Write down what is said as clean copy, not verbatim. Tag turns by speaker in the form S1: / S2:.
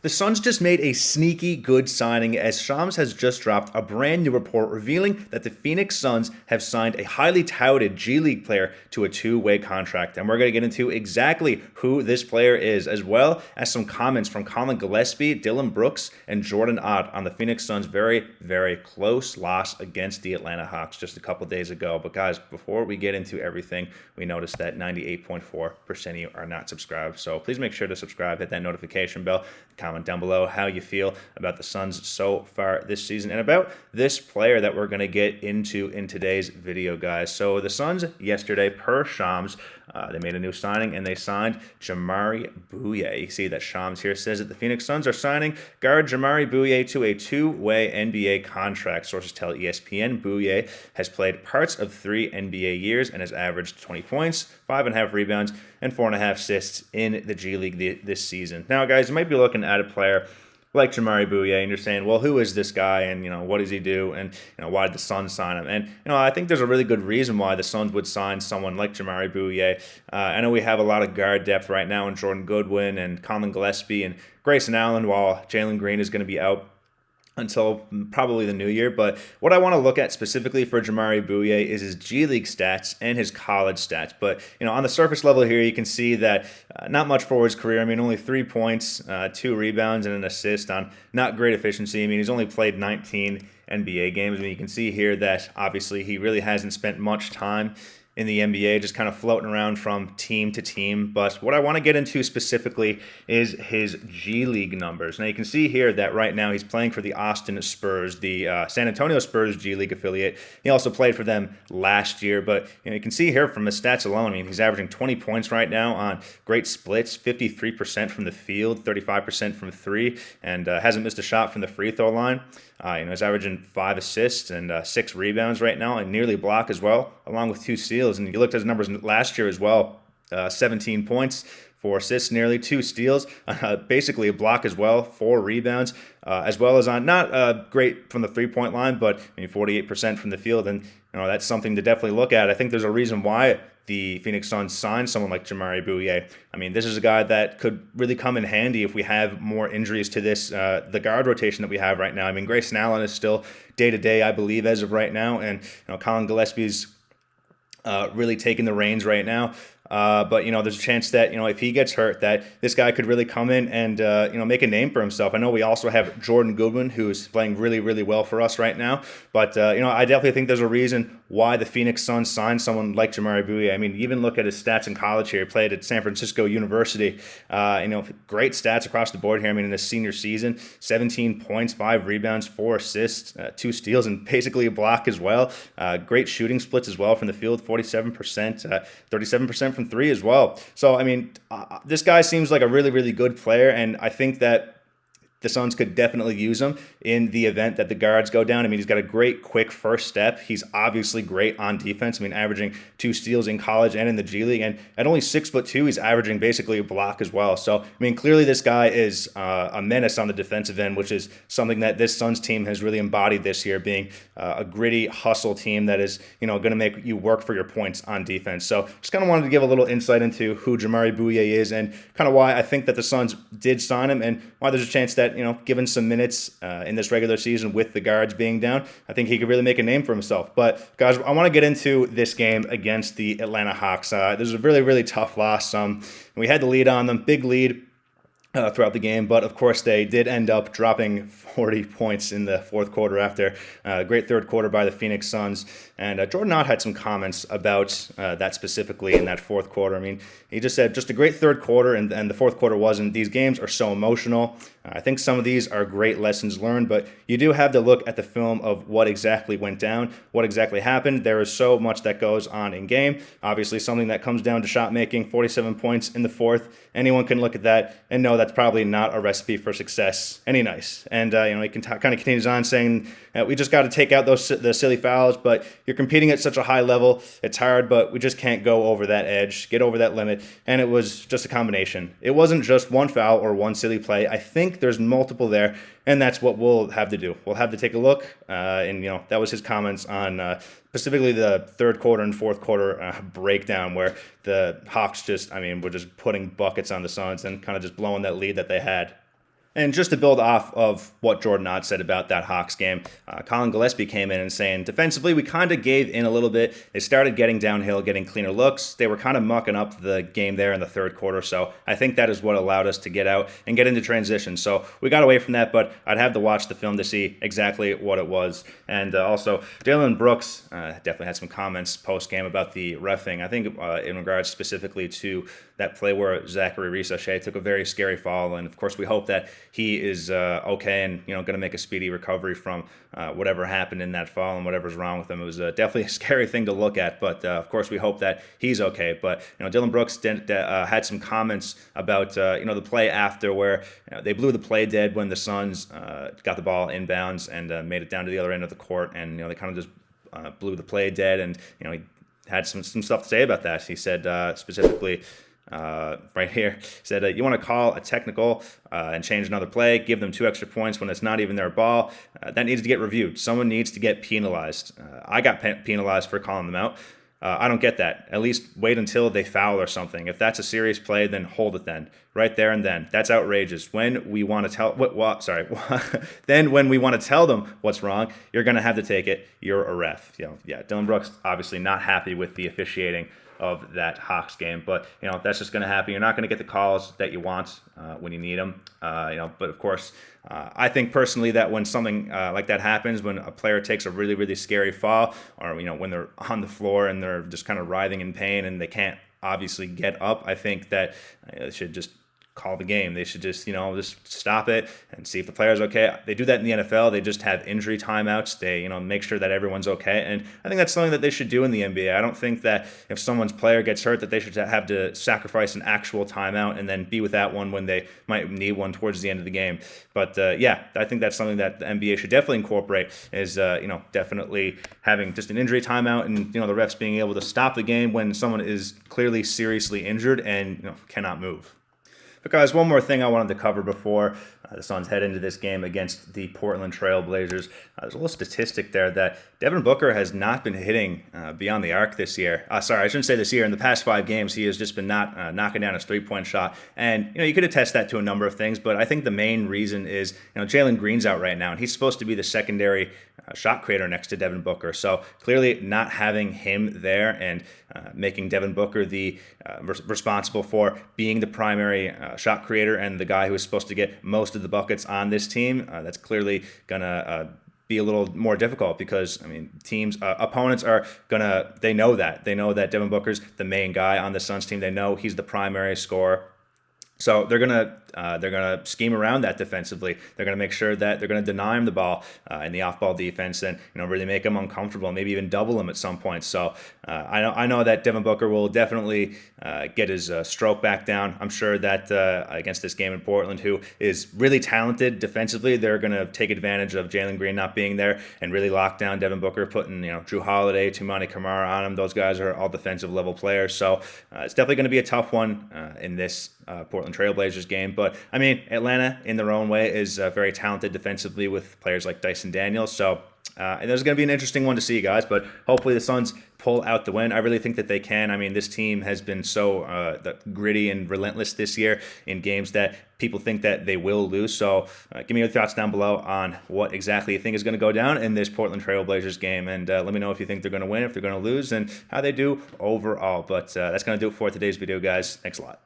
S1: The Suns just made a sneaky good signing as Shams has just dropped a brand new report revealing that the Phoenix Suns have signed a highly touted G League player to a two-way contract. And we're going to get into exactly who this player is, as well as some comments from Colin Gillespie, Dylan Brooks, and Jordan Ott on the Phoenix Suns' very, very close loss against the Atlanta Hawks just a couple days ago. But guys, before we get into everything, we noticed that 98.4% of you are not subscribed. So please make sure to subscribe, hit that notification bell, comment down below how you feel about the Suns so far this season and about this player that we're going to get into in today's video, guys. So the Suns yesterday, per Shams, they made a new signing and they signed Jamari Bouyea. You see that Shams here says that the Phoenix Suns are signing guard Jamari Bouyea to a two-way NBA contract. Sources tell ESPN Bouyea has played parts of 3 NBA years and has averaged 20 points, 5.5 rebounds, and 4.5 assists in the G League this season. Now, guys, you might be looking at a player like Jamari Bouyea, and you're saying, well, who is this guy, and what does he do, and why did the Suns sign him? And I think there's a really good reason why the Suns would sign someone like Jamari Bouyea. I know we have a lot of guard depth right now in Jordan Goodwin and Colin Gillespie and Grayson Allen, while Jalen Green is going to be out until probably the new year. But what I want to look at specifically for Jamari Bouyea is his G League stats and his college stats. But, on the surface level here, you can see that not much for his career. I mean, only 3 points, 2 rebounds, and an assist on not great efficiency. I mean, he's only played 19 NBA games. I mean, you can see here that obviously he really hasn't spent much time in the NBA, just kind of floating around from team to team. But what I want to get into specifically is his G League numbers. Now, you can see here that right now he's playing for the Austin Spurs, the San Antonio Spurs G League affiliate. He also played for them last year. But you can see here from his stats alone, I mean, he's averaging 20 points right now on great splits, 53% from the field, 35% from three, and hasn't missed a shot from the free throw line. He's averaging 5 assists and 6 rebounds right now, and nearly a block as well, along with 2 steals. And you looked at his numbers last year as well, 17 points, 4 assists, nearly 2 steals, basically a block as well, 4 rebounds, as well as on not great from the three-point line, but 48% from the field. And that's something to definitely look at. I think there's a reason why the Phoenix Suns signed someone like Jamari Bouyea. I mean, this is a guy that could really come in handy if we have more injuries to this, the guard rotation that we have right now. I mean, Grayson Allen is still day-to-day, I believe, as of right now, and Colin Gillespie's really taking the reins right now. But there's a chance that if he gets hurt, that this guy could really come in and make a name for himself. I know we also have Jordan Goodwin, who's playing really, really well for us right now. But I definitely think there's a reason why the Phoenix Suns signed someone like Jamari Bouyea. I mean, even look at his stats in college here. He played at San Francisco University. Great stats across the board here. I mean, in his senior season, 17 points, 5 rebounds, 4 assists, 2 steals, and basically a block as well. Great shooting splits as well from the field, 47%, 37% from 3 as well. So, I mean, this guy seems like a really, really good player, and I think that the Suns could definitely use him in the event that the guards go down. I mean, he's got a great quick first step. He's obviously great on defense. I mean, averaging 2 steals in college and in the G League. And at only 6'2", he's averaging basically a block as well. So, I mean, clearly this guy is a menace on the defensive end, which is something that this Suns team has really embodied this year, being a gritty hustle team that is, going to make you work for your points on defense. So just kind of wanted to give a little insight into who Jamari Bouyea is and kind of why I think that the Suns did sign him and why there's a chance that, given some minutes in this regular season with the guards being down, I think he could really make a name for himself. But, guys, I want to get into this game against the Atlanta Hawks. This was a really, really tough loss. We had the lead on them, big lead throughout the game, but of course they did end up dropping 40 points in the fourth quarter after a great third quarter by the Phoenix Suns. And Jordan Ott had some comments about that specifically in that fourth quarter. I mean, he just said just a great third quarter, and the fourth quarter wasn't. These games are so emotional. I think some of these are great lessons learned, but you do have to look at the film of what exactly went down, what exactly happened. There is so much that goes on in game. Obviously, something that comes down to shot making, 47 points in the fourth. Anyone can look at that and know that's probably not a recipe for success any nice. And, he kind of continues on saying that we just got to take out the silly fouls, but you're competing at such a high level. It's hard, but we just can't go over that edge, get over that limit. And it was just a combination. It wasn't just one foul or one silly play. I think there's multiple there, and that's what we'll have to do. We'll have to take a look, and that was his comments on specifically the third quarter and fourth quarter breakdown, where the Hawks were just putting buckets on the Suns and kind of just blowing that lead that they had. And just to build off of what Jordan Ott said about that Hawks game, Colin Gillespie came in and saying, defensively, we kind of gave in a little bit. They started getting downhill, getting cleaner looks. They were kind of mucking up the game there in the third quarter. So I think that is what allowed us to get out and get into transition. So we got away from that, but I'd have to watch the film to see exactly what it was. And also, Dillon Brooks definitely had some comments post-game about the reffing. I think in regards specifically to that play where Zachary Risachet took a very scary fall. And of course, we hope that he is okay and going to make a speedy recovery from whatever happened in that fall and whatever's wrong with him. It was definitely a scary thing to look at, but of course we hope that he's okay. But Dillon Brooks had some comments about the play after where they blew the play dead when the Suns got the ball inbounds and made it down to the other end of the court, and they kind of just blew the play dead, and he had some stuff to say about that. He said specifically. Right here, said you want to call a technical and change another play, give them 2 extra points when it's not even their ball. That needs to get reviewed. Someone needs to get penalized. I got penalized for calling them out. I don't get that. At least wait until they foul or something. If that's a serious play, then hold it then. Right there and then. That's outrageous. When we want to tell then when we want to tell them what's wrong, you're going to have to take it. You're a ref. Dillon Brooks obviously not happy with the officiating of that Hawks game, but that's just going to happen. You're not going to get the calls that you want when you need them. But of course, I think personally that when something like that happens, when a player takes a really, really scary fall, or when they're on the floor and they're just kind of writhing in pain and they can't obviously get up, I think that they should just call the game. They should just stop it and see if the player's okay. They do that in the NFL. They just have injury timeouts. They make sure that everyone's okay. And I think that's something that they should do in the NBA. I don't think that if someone's player gets hurt that they should have to sacrifice an actual timeout and then be with that one when they might need one towards the end of the game. But I think that's something that the NBA should definitely incorporate is definitely having just an injury timeout and the refs being able to stop the game when someone is clearly seriously injured and cannot move. But guys, one more thing I wanted to cover before the Suns head into this game against the Portland Trail Blazers. There's a little statistic there that Devin Booker has not been hitting beyond the arc this year. Sorry, I shouldn't say this year. In the past 5 games, he has just been not knocking down his three-point shot. And, you could attest that to a number of things, but I think the main reason is, Jalen Green's out right now, and he's supposed to be the secondary shot creator next to Devin Booker. So clearly not having him there and making Devin Booker the responsible for being the primary shot creator and the guy who is supposed to get most of the buckets on this team, that's clearly going to be a little more difficult because, opponents are they know that Devin Booker's the main guy on the Suns team. They know he's the primary scorer. So they're gonna scheme around that defensively. They're gonna make sure that they're gonna deny him the ball in the off-ball defense and really make him uncomfortable, maybe even double him at some point. So I know that Devin Booker will definitely get his stroke back down. I'm sure that against this game in Portland, who is really talented defensively, they're gonna take advantage of Jalen Green not being there and really lock down Devin Booker, putting Drew Holiday, Toumani Camara on him. Those guys are all defensive level players. So it's definitely going to be a tough one in this Portland Trailblazers game. But Atlanta in their own way is very talented defensively with players like Dyson Daniels. So and there's going to be an interesting one to see, guys. But hopefully the Suns pull out the win. I really think that they can. This team has been so gritty and relentless this year in games that people think that they will lose. So give me your thoughts down below on what exactly you think is going to go down in this Portland Trailblazers game. And let me know if you think they're going to win, if they're going to lose, and how they do overall. But that's going to do it for today's video, guys. Thanks a lot.